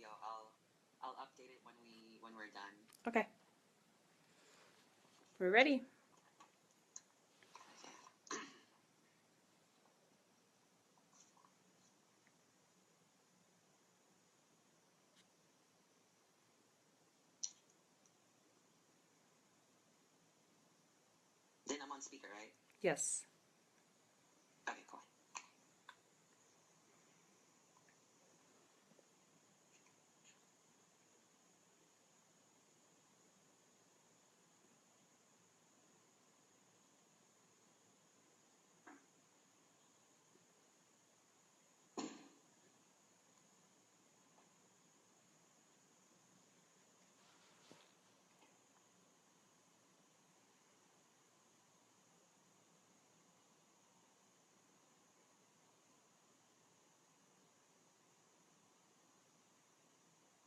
video. I'll update it when we're done. Okay. We're ready. Then I'm on speaker, right? Yes. Okay, cool.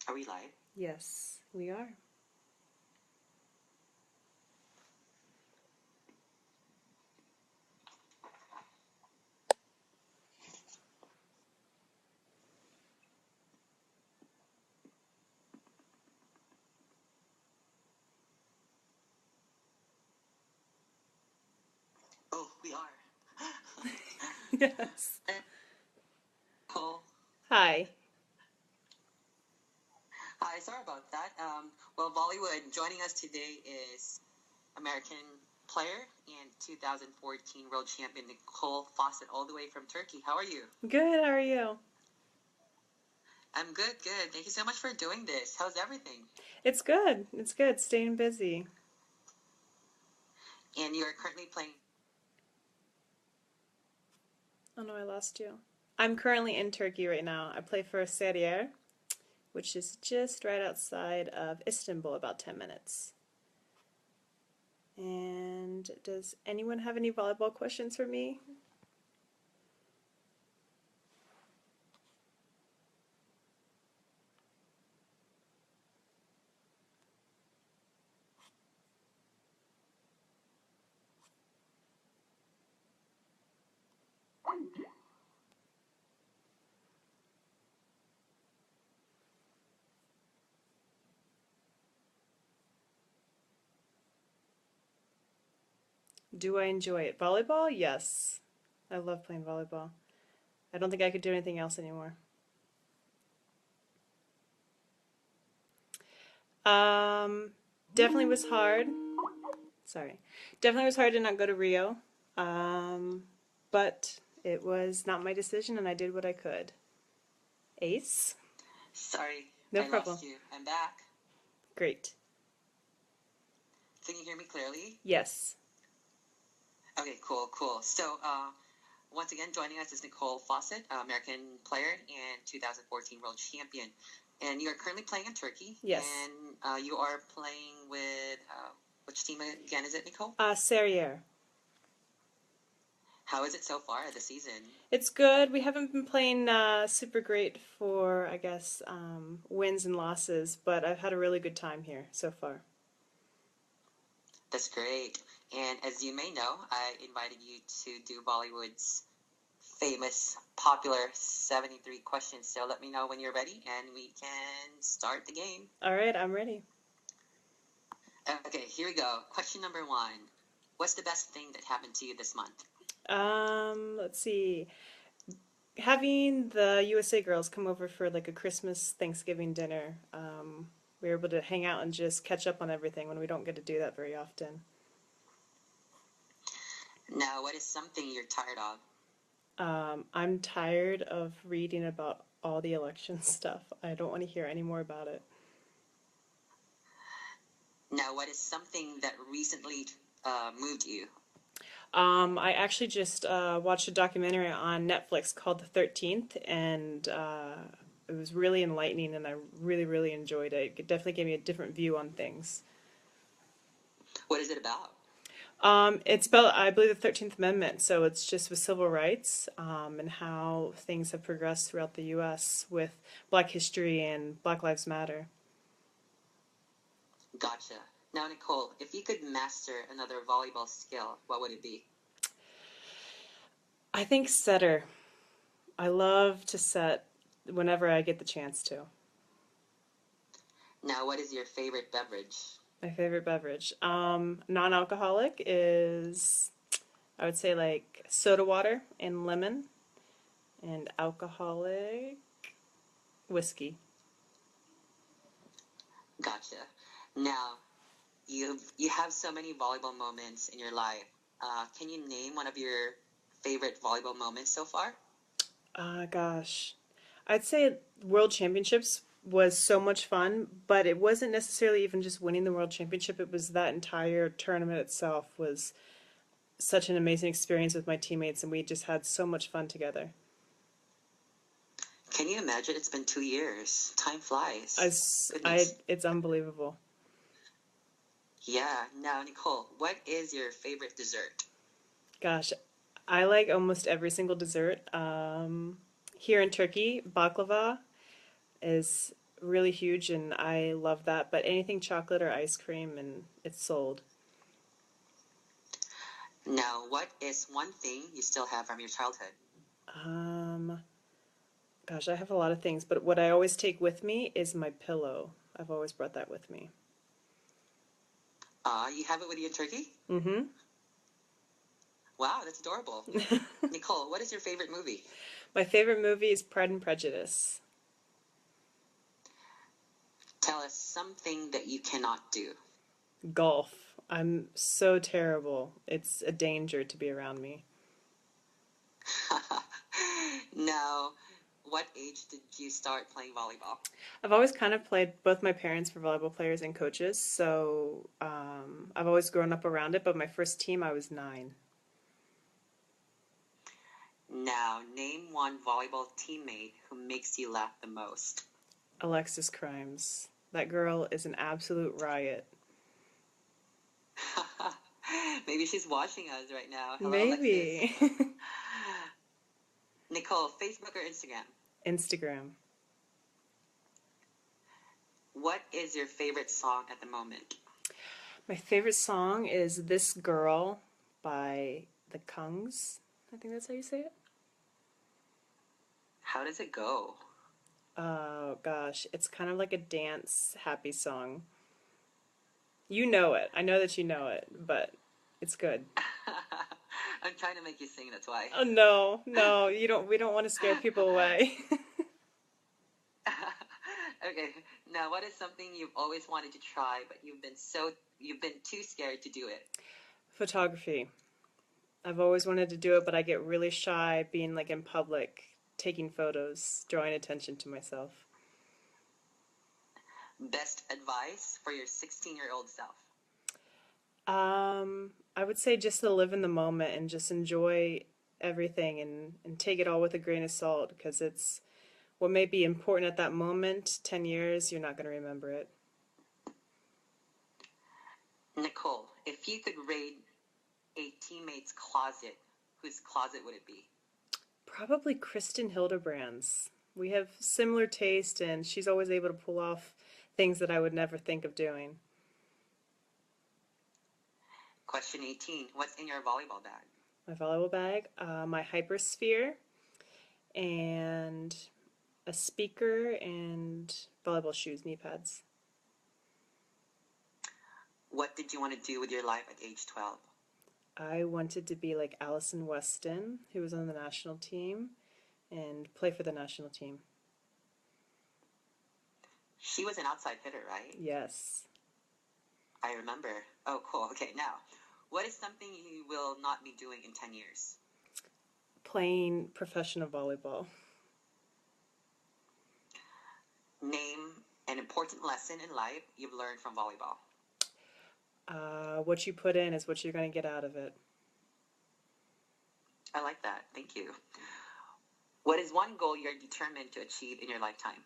Are we live? Yes, we are. Oh, we are. Yes. Cool. Hi. Hi, sorry about that. Well, Volleywood, joining us today is American player and 2014 world champion Nicole Fawcett, all the way from Turkey. How are you? Good, how are you? I'm good, good. Thank you so much for doing this. How's everything? It's good. It's good. Staying busy. And you're currently playing. Oh no, I lost you. I'm currently in Turkey right now. I play for Sarıyer, which is just right outside of Istanbul, about 10 minutes. And does anyone have any volleyball questions for me? Do I enjoy it? Volleyball? Yes. I love playing volleyball. I don't think I could do anything else anymore. Definitely was hard. Sorry. Definitely was hard to not go to Rio. But it was not my decision and I did what I could. Ace? Sorry, No I problem. lost you. I'm back. Great. Can you hear me clearly? Yes. Okay, cool, cool. So, once again, joining us is Nicole Fawcett, American player and 2014 world champion. And you are currently playing in Turkey. Yes. And you are playing with, which team again is it, Nicole? Sarıyer. How is it so far this season? It's good. We haven't been playing super great for, I guess, wins and losses, but I've had a really good time here so far. That's great. And as you may know, I invited you to do Bollywood's famous, popular 73 questions. So let me know when you're ready and we can start the game. All right, I'm ready. Okay, here we go. Question number 1. What's the best thing that happened to you this month? Let's see. Having the USA girls come over for like a Christmas Thanksgiving dinner, we were able to hang out and just catch up on everything when we don't get to do that very often. Now, what is something you're tired of? I'm tired of reading about all the election stuff. I don't want to hear any more about it. Now, what is something that recently moved you? I actually just watched a documentary on Netflix called The 13th, and it was really enlightening, and I really, really enjoyed it. It definitely gave me a different view on things. What is it about? It's about, I believe, the 13th Amendment, so it's just with civil rights and how things have progressed throughout the U.S. with Black history and Black Lives Matter. Gotcha. Now, Nicole, if you could master another volleyball skill, what would it be? I think setter. I love to set whenever I get the chance to. Now, what is your favorite beverage? My favorite beverage. Non-alcoholic is, I would say, like soda water and lemon, and alcoholic whiskey. Gotcha. Now, you have so many volleyball moments in your life. Can you name one of your favorite volleyball moments so far? Gosh. I'd say World Championships was so much fun, but it wasn't necessarily even just winning the World Championship. It was that entire tournament itself was such an amazing experience with my teammates, and we just had so much fun together. Can you imagine? It's been 2 years. Time flies. Goodness. It's unbelievable. Yeah. Now, Nicole, what is your favorite dessert? Gosh, I like almost every single dessert. Here in Turkey, baklava is really huge, and I love that. But anything chocolate or ice cream, and it's sold. Now, what is one thing you still have from your childhood? Um, Gosh, I have a lot of things, but what I always take with me is my pillow. I've always brought that with me. You have it with you in Turkey? Mm-hmm. Wow, that's adorable. Nicole, what is your favorite movie? My favorite movie is Pride and Prejudice. Tell us something that you cannot do. Golf. I'm so terrible. It's a danger to be around me. Now, what age did you start playing volleyball? I've always kind of played, both my parents were volleyball players and coaches, so I've always grown up around it, but my first team I was 9. Now, name one volleyball teammate who makes you laugh the most. Alexis Crimes. That girl is an absolute riot. Maybe she's watching us right now. Hello, Alexis. Maybe. Nicole, Facebook or Instagram? Instagram. What is your favorite song at the moment? My favorite song is This Girl by the Kungs. I think that's how you say it. How does it go? Oh gosh, it's kind of like a dance happy song. You know it. I know that you know it, but it's good. I'm trying to make you sing, that's why. Oh no, no, you don't. We don't want to scare people away. Okay, now what is something you've always wanted to try, but you've been too scared to do it? Photography. I've always wanted to do it, but I get really shy being like in public, taking photos, drawing attention to myself. Best advice for your 16-year-old self? I would say just to live in the moment and just enjoy everything and take it all with a grain of salt because it's what may be important at that moment. 10 years, you're not going to remember it. Nicole, if you could raid a teammate's closet, whose closet would it be? Probably Kristen Hildebrand's. We have similar taste, and she's always able to pull off things that I would never think of doing. Question 18. What's in your volleyball bag? My volleyball bag, my hypersphere, and a speaker, and volleyball shoes, knee pads. What did you want to do with your life at age 12? I wanted to be like Allison Weston, who was on the national team, and play for the national team. She was an outside hitter, right? Yes. I remember. Oh, cool. Okay, now, what is something you will not be doing in 10 years? Playing professional volleyball. Name an important lesson in life you've learned from volleyball. What you put in is what you're going to get out of it. I like that. Thank you. What is one goal you're determined to achieve in your lifetime?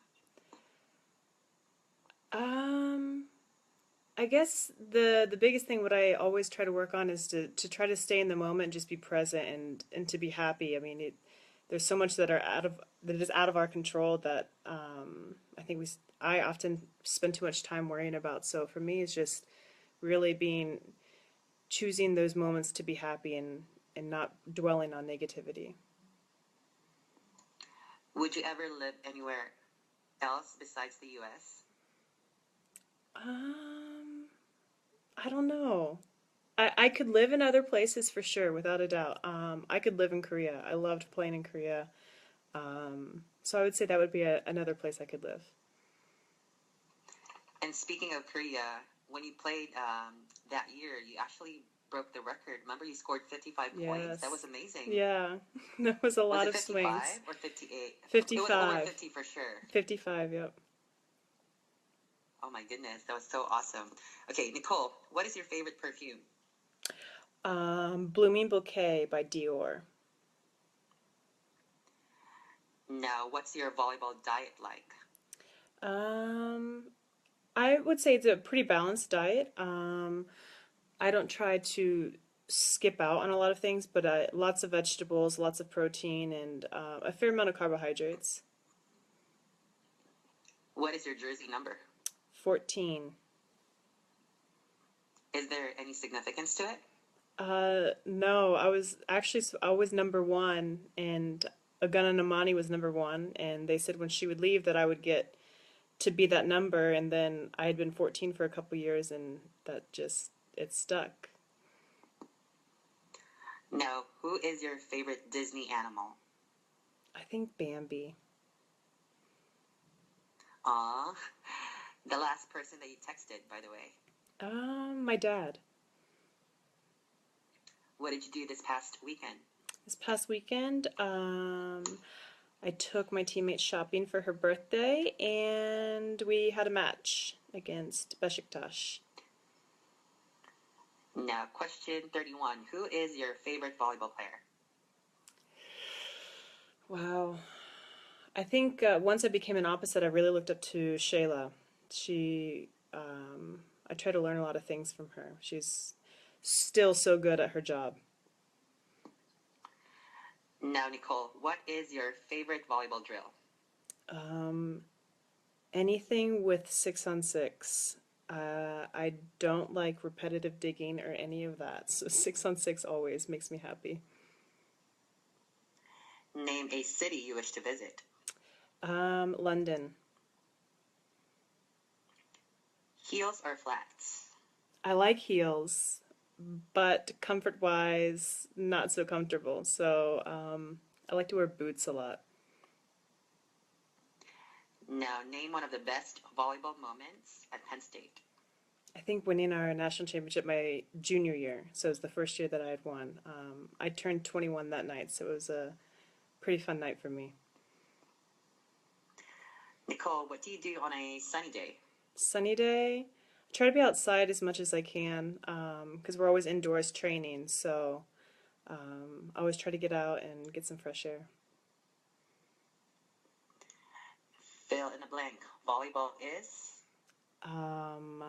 I guess the biggest thing what I always try to work on is to try to stay in the moment and just be present and to be happy. I mean, there's so much that is out of our control that I think I often spend too much time worrying about. So for me, it's just really choosing those moments to be happy and not dwelling on negativity. Would you ever live anywhere else besides the U.S.? Um, I don't know. I could live in other places for sure, without a doubt. I could live in Korea. I loved playing in Korea. So I would say that would be another place I could live. And speaking of Korea, when you played that year, you actually broke the record. Remember, you scored 55 points. That was Yes. amazing. Yeah. That was a Was lot it of swings. 55 or 58? It was over 55. 50 for sure. 55, yep. Oh my goodness, that was so awesome. Okay, Nicole, what is your favorite perfume? Blooming Bouquet by Dior. Now, what's your volleyball diet like? Um, I would say it's a pretty balanced diet. I don't try to skip out on a lot of things, but lots of vegetables, lots of protein, and a fair amount of carbohydrates. What is your jersey number? 14. Is there any significance to it? No, I was actually always number one, and Agana Namani was number one, and they said when she would leave that I would get to be that number, and then I had been 14 for a couple years, and that just it stuck. Now, who is your favorite Disney animal? I think Bambi. Aw, the last person that you texted, by the way. My dad. What did you do this past weekend? This past weekend, I took my teammate shopping for her birthday, and we had a match against Besiktas. Now, question 31. Who is your favorite volleyball player? Wow. I think once I became an opposite, I really looked up to Shayla. She, I try to learn a lot of things from her. She's still so good at her job. Now, Nicole, what is your favorite volleyball drill? Um, Anything with 6 on 6. I don't like repetitive digging or any of that. So 6 on 6 always makes me happy. Name a city you wish to visit. London. Heels or flats? I like heels, but comfort wise, not so comfortable. So I like to wear boots a lot. Now, name one of the best volleyball moments at Penn State. I think winning our national championship my junior year, so it was the first year that I had won. I turned 21 that night, so it was a pretty fun night for me. Nicole, what do you do on a sunny day? Sunny day, I try to be outside as much as I can because we're always indoors training, so I always try to get out and get some fresh air. Fill in the blank. Volleyball is? Um,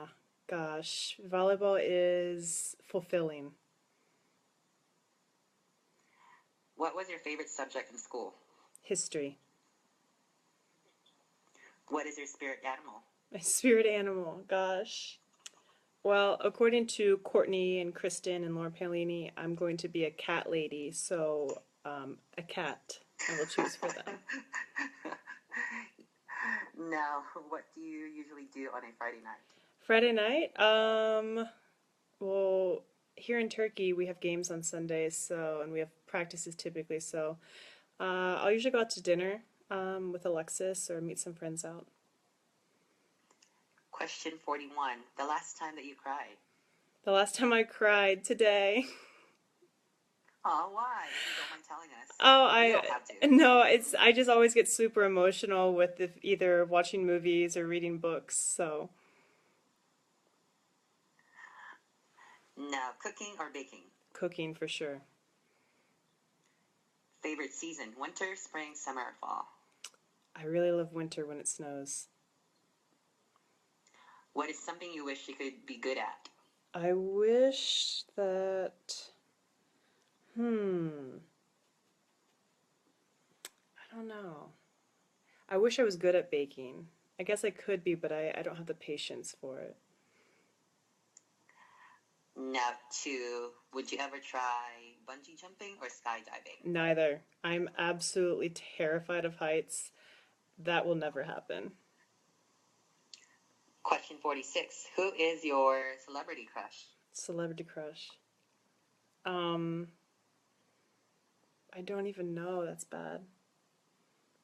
Gosh, volleyball is fulfilling. What was your favorite subject in school? History. What is your spirit animal? My spirit animal, gosh. Well, according to Courtney and Kristen and Laura Palini, I'm going to be a cat lady, so a cat I will choose for them. Now, what do you usually do on a Friday night? Friday night, well, here in Turkey we have games on Sundays, so and we have practices typically, so I'll usually go out to dinner with Alexis or meet some friends out. Question 41. The last time that you cried? The last time I cried today. Oh, why? If you don't mind telling us. Oh, You don't have to. no, I just always get super emotional with either watching movies or reading books. So, Now, cooking or baking? cooking for sure. Favorite season? Winter, spring, summer, or fall? I really love winter when it snows. What is something you wish you could be good at? I wish that I don't know. I wish I was good at baking. I guess I could be, but I don't have the patience for it. Now, would you ever try bungee jumping or skydiving? Neither. I'm absolutely terrified of heights. That will never happen. Question 46. Who is your celebrity crush? Celebrity crush. Um, I don't even know. That's bad.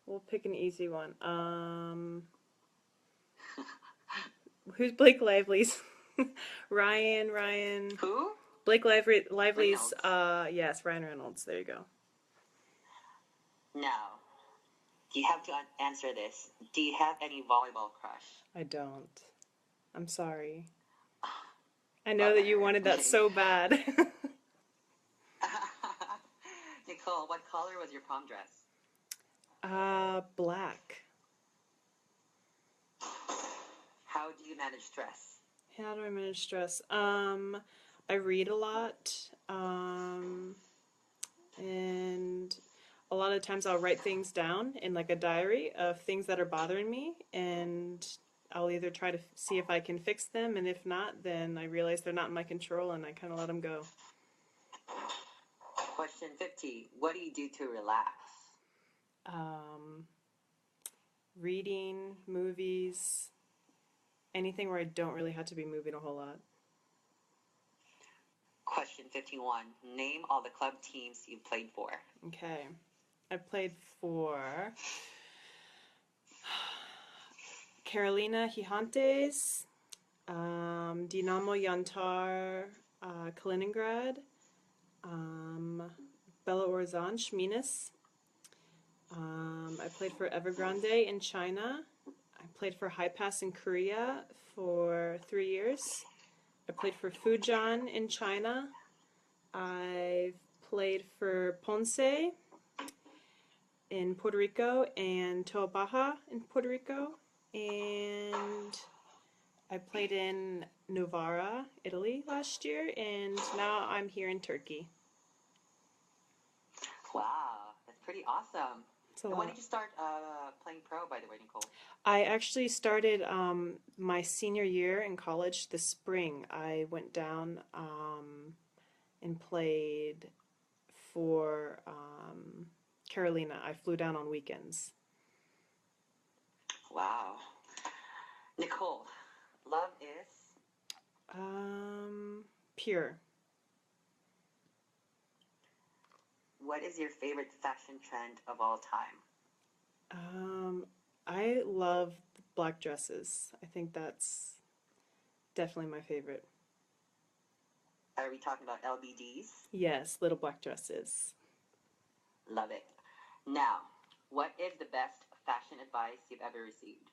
We'll pick an easy one. Who's Blake Lively's? Ryan. Who? Lively's, Reynolds. yes, Ryan Reynolds. There you go. Now, you have to answer this. Do you have any volleyball crush? I don't. I'm sorry. I know that Bummer. you wanted that so bad. Nicole, what color was your prom dress? Black. How do you manage stress? How do I manage stress? I read a lot, and a lot of times I'll write things down in like a diary of things that are bothering me, and I'll either try to see if I can fix them, and if not, then I realize they're not in my control, and I kind of let them go. Question 50. What do you do to relax? Um, Reading, movies, anything where I don't really have to be moving a whole lot. Question 51. Name all the club teams you've played for. Okay. I played for Carolina Gigantes, Dinamo Yantar, Kaliningrad, Belo Horizonte, Minas. I played for Evergrande in China. I played for High Pass in Korea for 3 years. I played for Fujian in China. I've played for Ponce in Puerto Rico and Toa Baja in Puerto Rico. And I played in Novara, Italy last year, and now I'm here in Turkey. Wow, that's pretty awesome. It's a And when lot. did you start playing pro, by the way, Nicole? I actually started my senior year in college this spring. I went down and played for Carolina. I flew down on weekends. Wow. Nicole, love is? Pure. What is your favorite fashion trend of all time? I love black dresses. I think that's definitely my favorite. Are we talking about LBDs? Yes, little black dresses. Love it. Now, what is the best fashion advice you've ever received?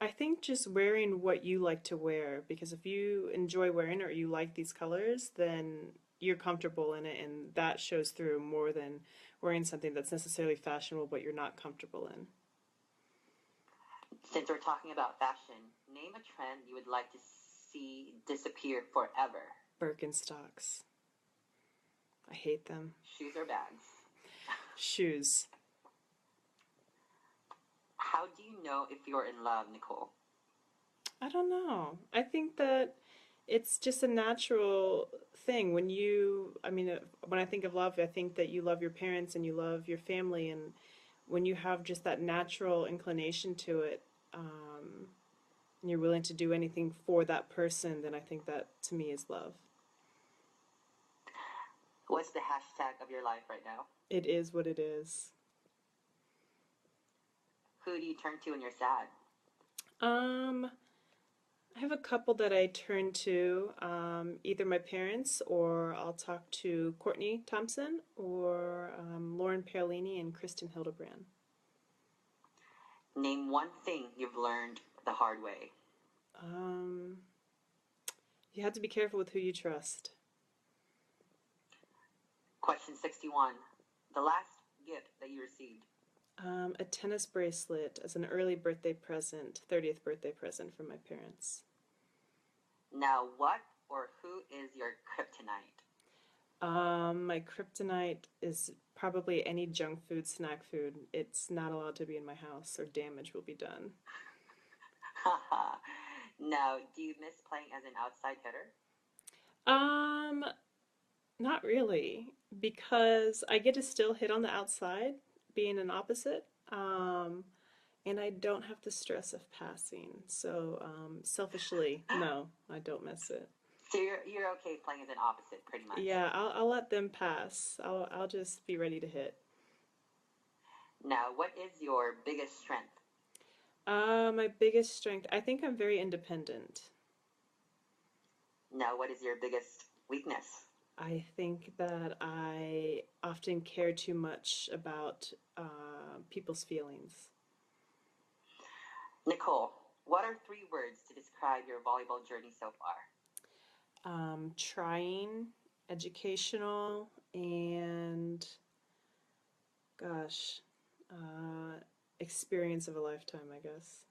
I think just wearing what you like to wear, because if you enjoy wearing it or you like these colors, then you're comfortable in it, and that shows through more than wearing something that's necessarily fashionable but you're not comfortable in. Since we're talking about fashion, name a trend you would like to see disappear forever. Birkenstocks. I hate them. Shoes or bags? Shoes. How do you know if you're in love, Nicole? I don't know. I think that it's just a natural thing. When I think of love, I think that you love your parents and you love your family, and when you have just that natural inclination to it, and you're willing to do anything for that person, then I think that to me is love. What's the hashtag of your life right now? It is what it is. Who do you turn to when you're sad? Um, I have a couple that I turn to, either my parents or I'll talk to Courtney Thompson or Lauren Perlini and Kristen Hildebrand. Name one thing you've learned the hard way. Um, you have to be careful with who you trust. Question 61. The last gift that you received. A tennis bracelet as an early birthday present, 30th birthday present from my parents. Now, what or who is your kryptonite? My kryptonite is probably any junk food, snack food. It's not allowed to be in my house or damage will be done. Now, do you miss playing as an outside hitter? Um, Not really, because I get to still hit on the outside, being an opposite. And I don't have the stress of passing. So, selfishly, no, I don't miss it. So you're okay playing as an opposite, pretty much. Yeah, I'll let them pass. I'll just be ready to hit. Now, what is your biggest strength? My biggest strength, I think I'm very independent. Now, what is your biggest weakness? I think that I often care too much about people's feelings. Nicole, what are three words to describe your volleyball journey so far? Trying, educational, and gosh, uh, experience of a lifetime, I guess.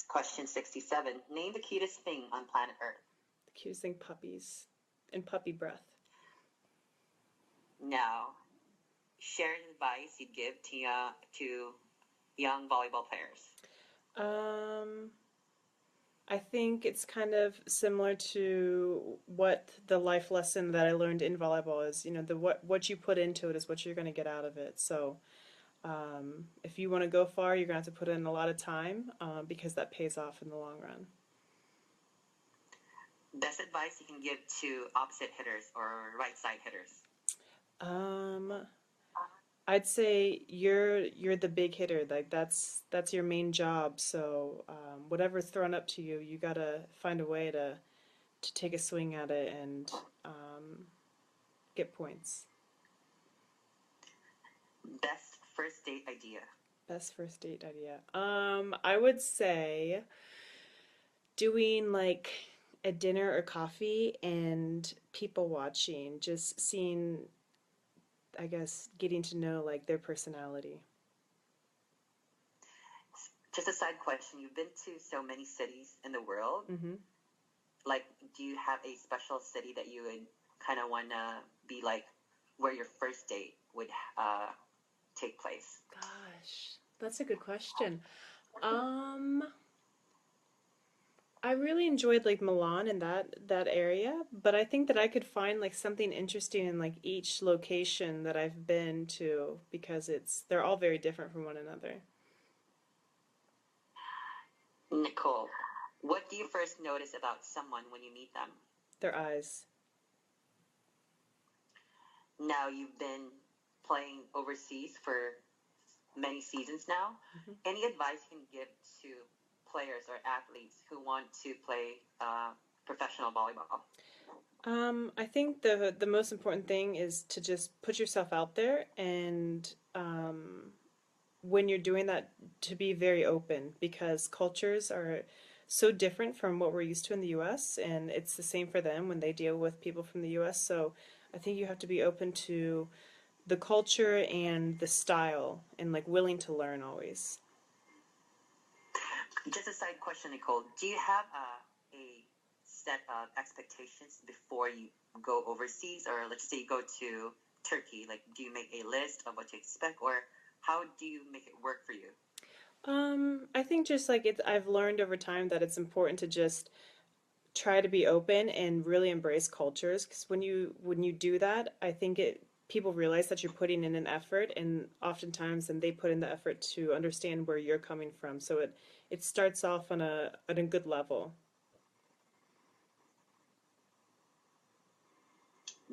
Question 67. Name the cutest thing on planet Earth. The cutest thing, puppies and puppy breath. Now, share advice you'd give to young volleyball players. Um, I think it's kind of similar to what the life lesson that I learned in volleyball is. You know, the what you put into it is what you're going to get out of it. So, if you want to go far, you're going to have to put in a lot of time because that pays off in the long run. Best advice you can give to opposite hitters or right side hitters. Um, I'd say you're the big hitter. Like that's your main job. So whatever's thrown up to you, you gotta find a way to take a swing at it and get points. Best first date idea. Best first date idea. I would say doing like a dinner or coffee and people watching, just seeing, I guess, getting to know like their personality. Just a side question. You've been to so many cities in the world. Mm-hmm. Like, do you have a special city that you would kind of want to be like where your first date would take place? Gosh, that's a good question. Um, I really enjoyed like Milan and that area, but I think that I could find like something interesting in like each location that I've been to because they're all very different from one another. Nicole, what do you first notice about someone when you meet them? Their eyes. Now you've been playing overseas for many seasons now. Mm-hmm. Any advice you can give to players or athletes who want to play professional volleyball? I think the most important thing is to just put yourself out there and when you're doing that to be very open because cultures are so different from what we're used to in the US and it's the same for them when they deal with people from the US. So I think you have to be open to the culture and the style and like willing to learn always. Just a side question, Nicole. Do you have a set of expectations before you go overseas, or let's say you go to Turkey? Like, do you make a list of what to expect, or how do you make it work for you? I think just like I've learned over time that it's important to just try to be open and really embrace cultures because when you do that, I think it people realize that you're putting in an effort and oftentimes then they put in the effort to understand where you're coming from. So it starts off on a good level.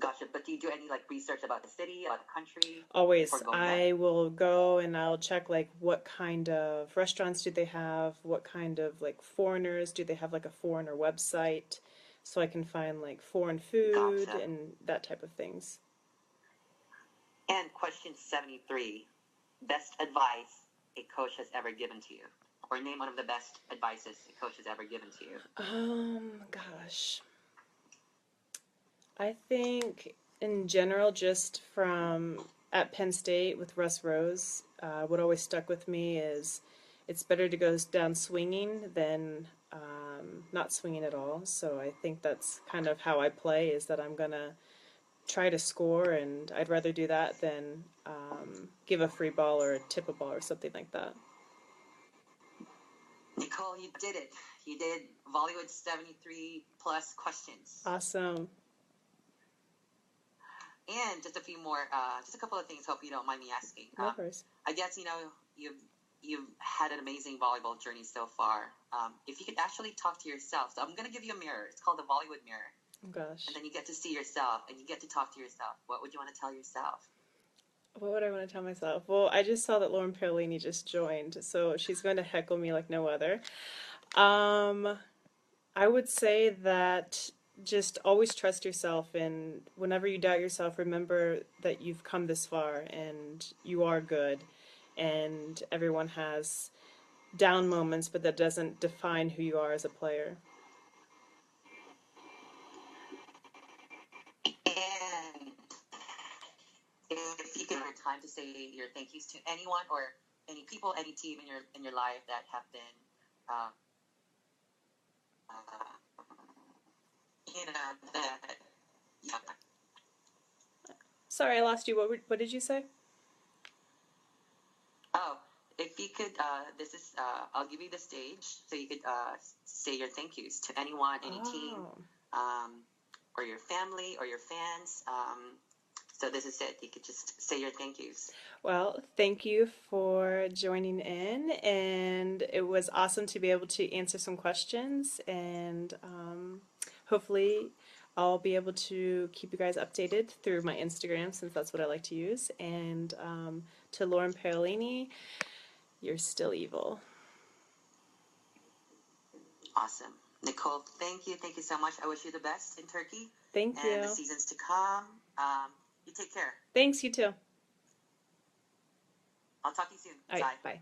Gotcha. But do you do any like research about the city, about the country before Always, going there? I will go and I'll check like what kind of restaurants do they have, what kind of like foreigners do they have like a foreigner website so I can find like foreign food Gotcha. and that type of things. And question 73, best advice a coach has ever given to you, or name one of the best advices a coach has ever given to you. Gosh. I think in general, just from at Penn State with Russ Rose, what always stuck with me is it's better to go down swinging than not swinging at all. So I think that's kind of how I play is that I'm gonna try to score, and I'd rather do that than give a free ball or tip a ball or something like that. Nicole, you did it. You did Volleywood 73 plus questions. Awesome. And just a few more, just a couple of things. Hope you don't mind me asking. No worries. I guess you've you've had an amazing volleyball journey so far. If you could actually talk to yourself, so I'm gonna give you a mirror. It's called the Volleywood mirror, Oh gosh. and then you get to see yourself, and you get to talk to yourself. What would you want to tell yourself? What would I want to tell myself? Well, I just saw that Lauren Perlini just joined, so she's going to heckle me like no other. Um, I would say that just always trust yourself, and whenever you doubt yourself, remember that you've come this far and you are good, and everyone has down moments, but that doesn't define who you are as a player. And if you could have time to say your thank yous to anyone or any people, any team in your life that have been, uh, that yeah. Sorry, I lost you. What did you say? Oh, if you could, this is I'll give you the stage so you could say your thank yous to anyone, any team, Oh. um, or your family or your fans. So this is it. You could just say your thank yous. Well, thank you for joining in, and it was awesome to be able to answer some questions, and hopefully I'll be able to keep you guys updated through my Instagram since that's what I like to use. And to Lauren Parolini, you're still evil. Awesome. Nicole, thank you so much. I wish you the best in Turkey Thank and the you. seasons to come. You take care. Thanks, you too. I'll talk to you soon. All right, Bye. bye.